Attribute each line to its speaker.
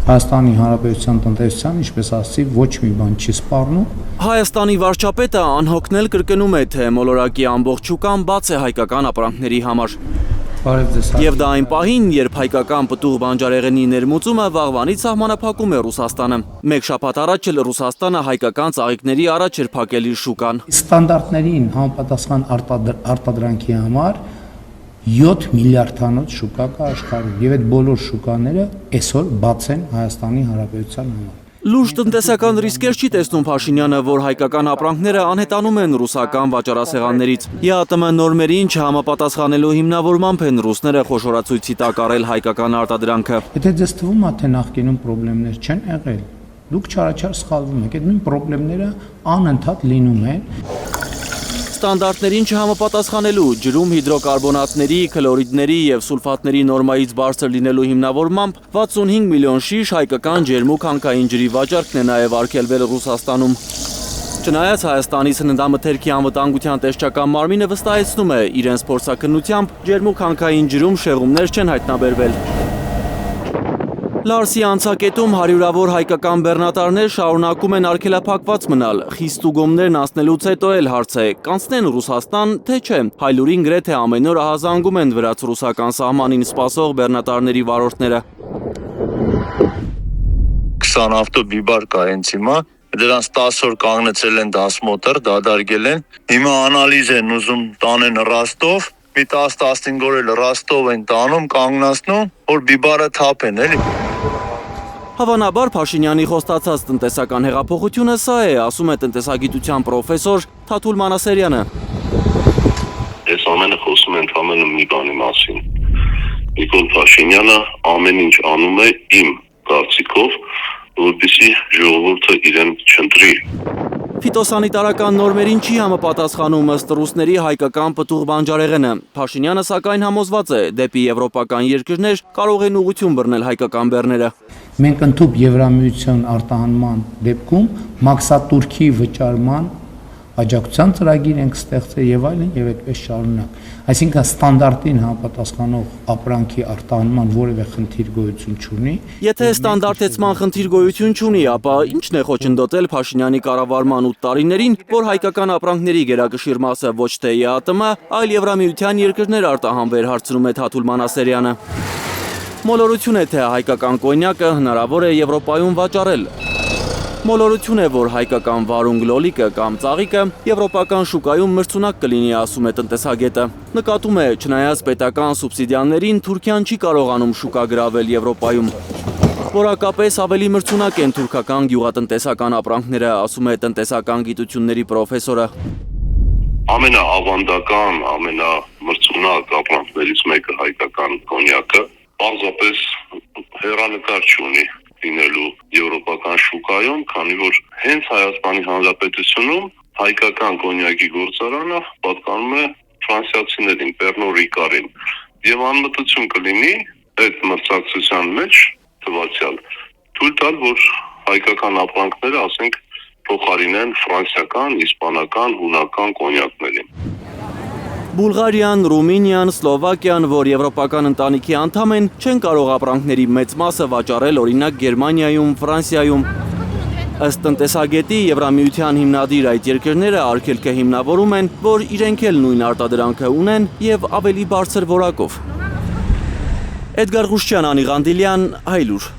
Speaker 1: Հայաստանի Հանրապետության տնտեսության, ինչպես ասացի, ոչ մի բան չի սպառնում։
Speaker 2: Հայաստանի վարչապետը անհոգնել կրկնում է, թե մոլորակի ամբողջ շուկան բաց է հայկական ապրանքների համար։ Եվ դա այն պահին, երբ հայկական պտուղ բանջարեղենի ներմուծումը վաղվանից սահմանափակում է Ռուսաստանը։ Մեկ շաբաթ առաջ էլ Ռուսաստանը հայկական ծաղիկների առաջ էր փակել իր շուկան։
Speaker 1: Ստանդարտներին համապատասխան արտադրանքի համար 7 միլիարդանոց շուկա կա աշխարհում, եւ այդ բոլոր շուկաները այսօր բաց են Հայաստանի Հանրապետության համար։
Speaker 2: Լուրջ տնտեսական ռիսկեր չի տեսնում Փաշինյանը, որ հայկական ապրանքները անհետանում են ռուսական վաճառասեղաններից։ ԵԱՏՄ նորմերին չհամապատասխանելու հիմնավորմամբ են ռուսները խոշորացույցի տակ առել հայկական արտադրանքը։
Speaker 1: Եթե ձեզ թվում է, թե նախկինում խնդիրներ չեն եղել, դուք չարաչար սխալվում եք։ Այդ նույն խնդիրները անընդհատ լինում են։
Speaker 2: Ստանդարտներին չհամապատասխանելու, ջրում հիդրոկարբոնատների, քլորիդների և սուլֆատների նորմայից բարձր լինելու հիմնավորմամբ 65 միլիոն շիշ հայկական ջերմուկ հանքային ջրի վաճառքն է նաև արգելվել Ռուսաստանում։ Չնայած Հայաստանի սննդամթերքի անվտանգության տեսչական մարմինը վստահեցնում է, իրենց փորձաքննությամբ ջերմուկ հանքային ջրում շեղումներ չեն հայտնաբերվել։ Լարսի անցակետում հարյուրավոր հայկական բեռնատարներ շարունակում են արգելափակված մնալ։ Խիստ ուղումներն անցնելուց հետո էլ հարց է՝ կանցնեն Ռուսաստան, թե չէ։ Հայլուրին գրեթե ամեն օր ահազանգում են վրաց-ռուսական սահմանին սպասող բեռնատարների վարորդները։
Speaker 3: 20 ավտոբիբար կա հենց հիմա, դրանց 10 օր կանգնեցել են դասմոտոր, դադարգել են։ Հիմա անալիզ են ուզում տանեն Ռոստով, մի 10-15 օր էլ Ռոստով են տանում, կանգնացնում, որ բիբարը թափեն, էլի։
Speaker 2: Հավանաբար Փաշինյանի խոստացած տնտեսական հեղափոխությունը սա է, ասում է տնտեսագիտության պրոֆեսոր Թաթուլ Մանասերյանը։
Speaker 4: Ես ամենը խոսում եմ ընդհանրապես մի բանի մասին։ Նիկոլ Փաշինյանը ամեն ինչ անում է իմ կարծիքով, որպեսզի ժողովուրդը իրեն չընտրի։
Speaker 2: Ֆիտոսանիտարական նորմերին չի համապատասխանում ըստ ռուսների հայկական պտուղ բանջարեղենը։ Փաշինյանը սակայն համոզված է, դեպի եվրոպական երկրներ կարող են ուղղություն բռնել հայկական բեռները։
Speaker 1: Մենք ընդհանուր Եվրամիության արտահանման դեպքում մաքսատուրքի վճարման աջակցության ծրագիր ենք ստեղծել եւ այլն եւ այդպես շարունակ։ Այսինքն ստանդարտին համապատասխանող ապրանքի արտահանման որևէ խնդիր գոյություն չունի։
Speaker 2: Եթե ստանդարտեցման խնդիր գոյություն չունի, ապա ի՞նչն է խոչընդոտել Փաշինյանի կառավարման 8 տարիներին, որ հայկական ապրանքների գերակշիռ մասը ոչ թե ԵԱՏՄ, այլ Եվրամիության երկրներ արտահանվեր, հարցնում է Թաթուլ Մանասերյանը։ Մոլորություն է, թե հայկական կոնյակը հնարավոր է Եվրոպայում վաճառել։ Մոլորություն է, որ հայկական վարունգ լոլիկը կամ ծաղիկը եվրոպական շուկայում մրցունակ կլինի, ասում է տնտեսագետը։ Նկատում է, չնայած պետական սուբսիդիաներին, Թուրքիան չի կարողանում շուկա գրավել Եվրոպայում։ Որակապես ավելի մրցունակ են թուրքական գյուղատնտեսական ապրանքները, ասում է տնտեսական գիտությունների պրոֆեսորը։
Speaker 4: Ամենաավանդական, ամենամրցունակ ապրանքներից մեկը հայկական կոնյակը պարզապես հեռանկար չունի լինելու եվրոպական շուկայում, քանի որ հենց Հայաստանի Հանրապետությունում հայկական կոնյակի գործարանը պատկանում է ֆրանսիացիներին, Pernod Ricard-ին, եւ անմտություն կլինի այդ մրցակցության մեջ թվացial թույլ տալ, որ հայկական ապրանքները, ասենք, փոխարինեն ֆրանսիական, իսպանական, հունական կոնյակներին։
Speaker 2: Բուլղարիան, Ռումինիան, Սլովակիան, որ եվրոպական ընտանիքի անդամ են, չեն կարող ապրանքների մեծ մասը վաճառել օրինակ Գերմանիայում, Ֆրանսիայում։ Ըստ տնտեսագետի Եվրամիության հիմնադիր այդ երկրները արգելքը հիմնավորում են, որ իրենք էլ նույն արտադրանքը ունեն եւ ավելի բարձր որակով։ Էդգար Ղուշչյան, Անի Ղանդիլյան, Հայլուր։